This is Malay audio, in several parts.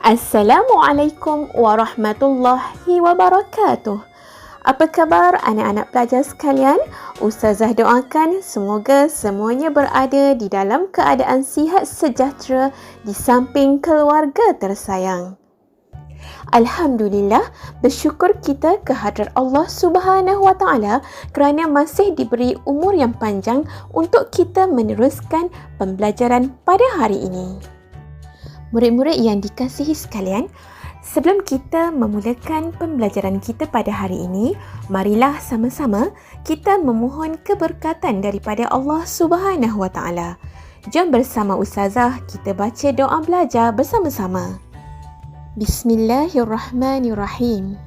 Assalamualaikum warahmatullahi wabarakatuh. Apa khabar anak-anak pelajar sekalian? Ustazah doakan semoga semuanya berada di dalam keadaan sihat sejahtera di samping keluarga tersayang. Alhamdulillah, bersyukur kita kehadrat Allah Subhanahu Wa Taala kerana masih diberi umur yang panjang untuk kita meneruskan pembelajaran pada hari ini. Murid-murid yang dikasihi sekalian, sebelum kita memulakan pembelajaran kita pada hari ini, marilah sama-sama kita memohon keberkatan daripada Allah Subhanahu Wa Taala. Jom bersama Ustazah kita baca doa belajar bersama-sama. Bismillahirrahmanirrahim.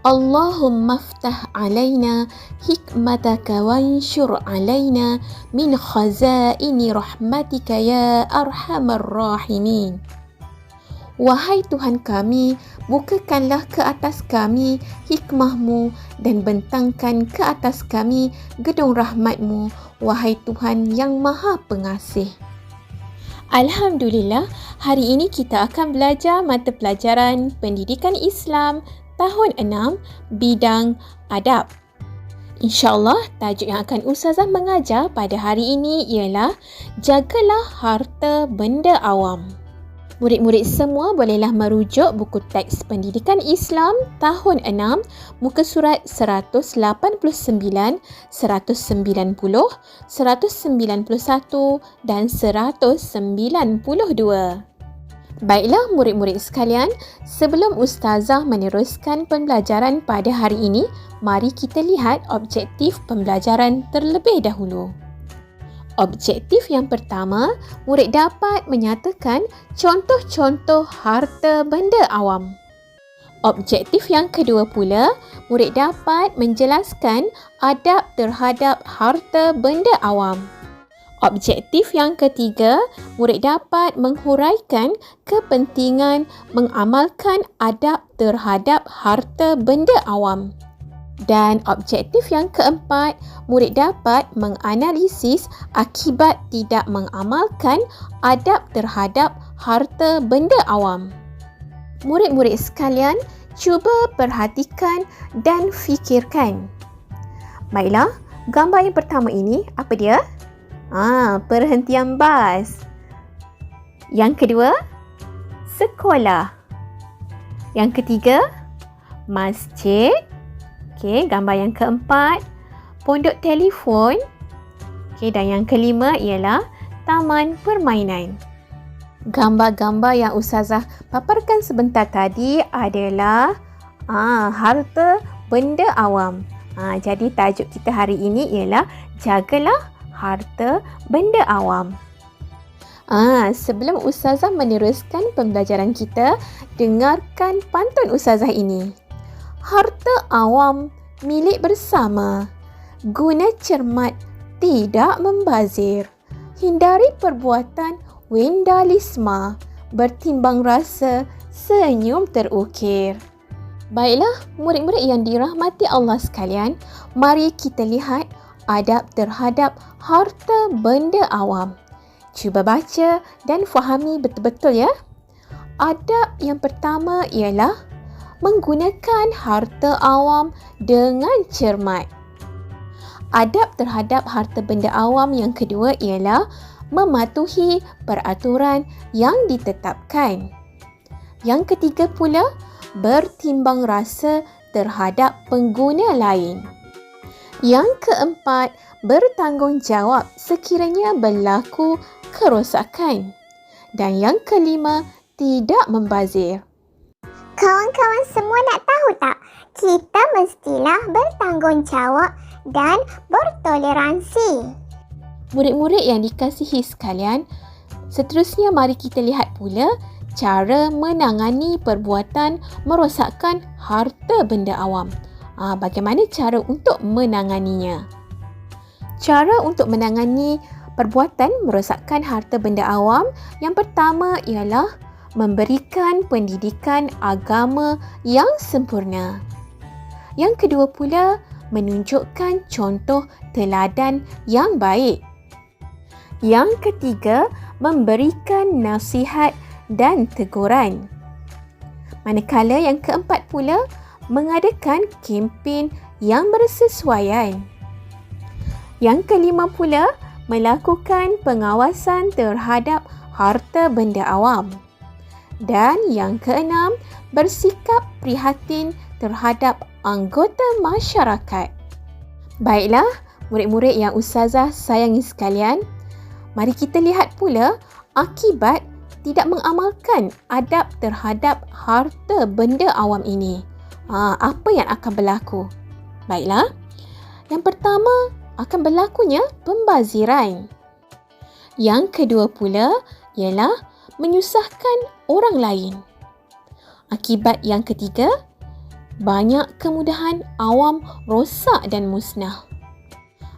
Allahumma aftah alaina hikmataka wanshur alaina min khazaini rahmatika ya arhamar rahimin. Wahai Tuhan kami, bukakanlah ke atas kami hikmahmu dan bentangkan ke atas kami gedung rahmatmu, wahai Tuhan yang Maha Pengasih. Alhamdulillah, hari ini kita akan belajar mata pelajaran Pendidikan Islam tahun 6 bidang adab. InsyaAllah, tajuk yang akan Ustazah mengajar pada hari ini ialah Jagalah Harta Benda Awam. Murid-murid semua bolehlah merujuk buku teks Pendidikan Islam tahun 6, muka surat 189, 190, 191 dan 192. Baiklah murid-murid sekalian, sebelum Ustazah meneruskan pembelajaran pada hari ini, mari kita lihat objektif pembelajaran terlebih dahulu. Objektif yang pertama, murid dapat menyatakan contoh-contoh harta benda awam. Objektif yang kedua pula, murid dapat menjelaskan adab terhadap harta benda awam. Objektif yang ketiga, murid dapat menghuraikan kepentingan mengamalkan adab terhadap harta benda awam. Dan objektif yang keempat, murid dapat menganalisis akibat tidak mengamalkan adab terhadap harta benda awam. Murid-murid sekalian, cuba perhatikan dan fikirkan. Baiklah, gambar yang pertama ini, apa dia? Perhentian bas. Yang kedua, sekolah. Yang ketiga, masjid. Okey, gambar yang keempat, pondok telefon. Okey, dan yang kelima ialah taman permainan. Gambar-gambar yang Ustazah paparkan sebentar tadi adalah harta benda awam. Jadi tajuk kita hari ini ialah Jagalah Harta Benda Awam. Sebelum Ustazah meneruskan pembelajaran kita, dengarkan pantun Ustazah ini. Harta awam milik bersama, guna cermat tidak membazir, hindari perbuatan wendalisma, bertimbang rasa senyum terukir. Baiklah, murid-murid yang dirahmati Allah sekalian, mari kita lihat adab terhadap harta benda awam. Cuba baca dan fahami betul-betul ya. Adab yang pertama ialah menggunakan harta awam dengan cermat. Adab terhadap harta benda awam yang kedua ialah mematuhi peraturan yang ditetapkan. Yang ketiga pula, bertimbang rasa terhadap pengguna lain. Yang keempat, bertanggungjawab sekiranya berlaku kerosakan. Dan yang kelima, tidak membazir. Kawan-kawan semua nak tahu tak? Kita mestilah bertanggungjawab dan bertoleransi. Murid-murid yang dikasihi sekalian, seterusnya mari kita lihat pula cara menangani perbuatan merosakkan harta benda awam. Bagaimana cara untuk menanganinya? Cara untuk menangani perbuatan merosakkan harta benda awam yang pertama ialah memberikan pendidikan agama yang sempurna. Yang kedua pula, menunjukkan contoh teladan yang baik. Yang ketiga, memberikan nasihat dan teguran. Manakala yang keempat pula mengadakan kempen yang bersesuaian. Yang kelima pula melakukan pengawasan terhadap harta benda awam. Dan yang keenam bersikap prihatin terhadap anggota masyarakat. Baiklah, murid-murid yang Ustazah sayangi sekalian, mari kita lihat pula akibat tidak mengamalkan adab terhadap harta benda awam ini. Apa yang akan berlaku? Baiklah, yang pertama akan berlakunya pembaziran. Yang kedua pula ialah menyusahkan orang lain. Akibat yang ketiga, banyak kemudahan awam rosak dan musnah.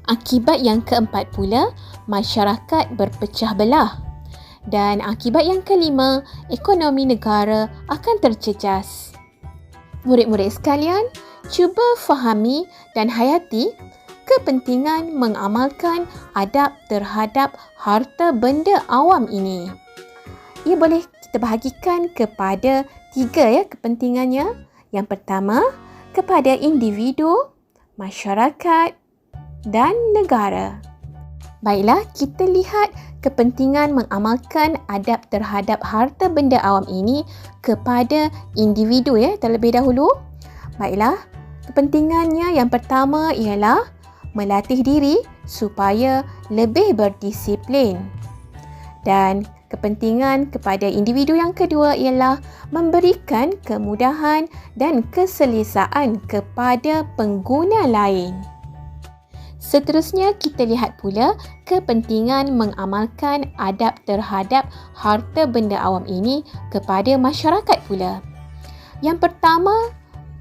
Akibat yang keempat pula, masyarakat berpecah belah. Dan akibat yang kelima, ekonomi negara akan terjejas. Murid-murid sekalian, cuba fahami dan hayati kepentingan mengamalkan adab terhadap harta benda awam ini. Ia boleh kita bahagikan kepada 3 kepentingannya. Yang pertama, kepada individu, masyarakat dan negara. Baiklah, kita lihat kepentingan mengamalkan adab terhadap harta benda awam ini kepada individu terlebih dahulu. Baiklah, kepentingannya yang pertama ialah melatih diri supaya lebih berdisiplin. Dan kepentingan kepada individu yang kedua ialah memberikan kemudahan dan keselesaan kepada pengguna lain. Seterusnya, kita lihat pula kepentingan mengamalkan adab terhadap harta benda awam ini kepada masyarakat pula. Yang pertama,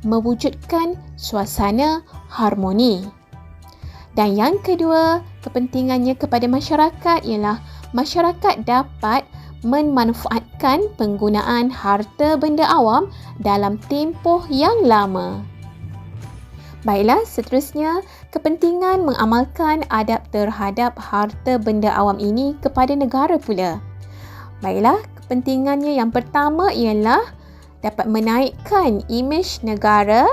mewujudkan suasana harmoni. Dan yang kedua, kepentingannya kepada masyarakat ialah masyarakat dapat memanfaatkan penggunaan harta benda awam dalam tempoh yang lama. Baiklah, seterusnya, kepentingan mengamalkan adab terhadap harta benda awam ini kepada negara pula. Baiklah, kepentingannya yang pertama ialah dapat menaikkan imej negara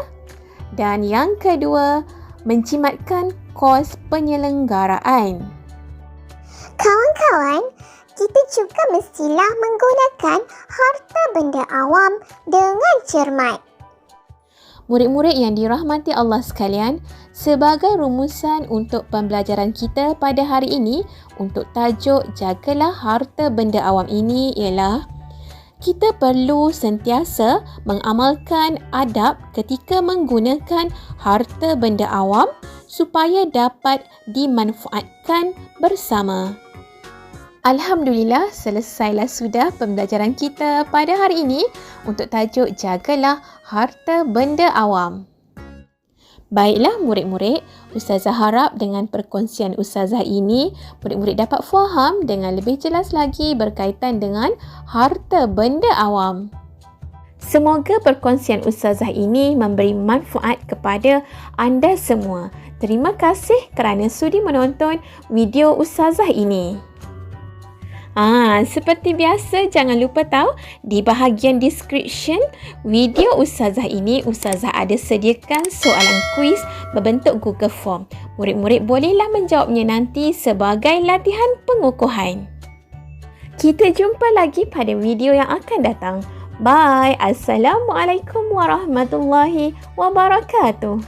dan yang kedua, menjimatkan kos penyelenggaraan. Kawan-kawan, kita juga mestilah menggunakan harta benda awam dengan cermat. Murid-murid yang dirahmati Allah sekalian, sebagai rumusan untuk pembelajaran kita pada hari ini untuk tajuk jagalah harta benda awam ini ialah kita perlu sentiasa mengamalkan adab ketika menggunakan harta benda awam supaya dapat dimanfaatkan bersama. Alhamdulillah, selesailah sudah pembelajaran kita pada hari ini untuk tajuk jagalah harta benda awam. Baiklah murid-murid, Ustazah harap dengan perkongsian Ustazah ini, murid-murid dapat faham dengan lebih jelas lagi berkaitan dengan harta benda awam. Semoga perkongsian Ustazah ini memberi manfaat kepada anda semua. Terima kasih kerana sudi menonton video Ustazah ini. Seperti biasa, jangan lupa tahu di bahagian description video Ustazah ini, Ustazah ada sediakan soalan kuis berbentuk Google Form. Murid-murid bolehlah menjawabnya nanti sebagai latihan pengukuhan. Kita jumpa lagi pada video yang akan datang. Bye. Assalamualaikum warahmatullahi wabarakatuh.